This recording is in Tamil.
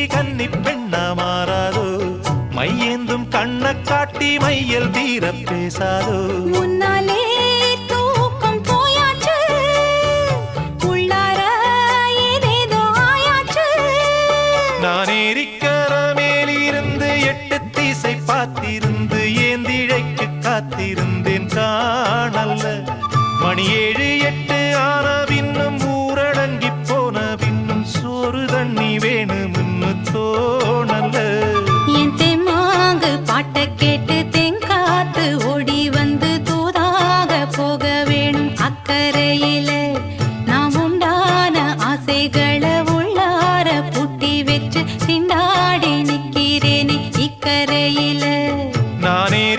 கன்னி பெண்ணா மாறாதோ மையேந்தும் கண்ண காட்டி மையல் தீர பேசாதோ முன்னாலே தூக்கம் போயாச்சு உள்ளார ஏதேதோ ஆயாச்சு நான் ஏரிக்கர மேலிருந்து 8 திசை பார்த்திருந்து ஏந்திழைக்கு காத்திருந்தேன் காணல்ல மணியே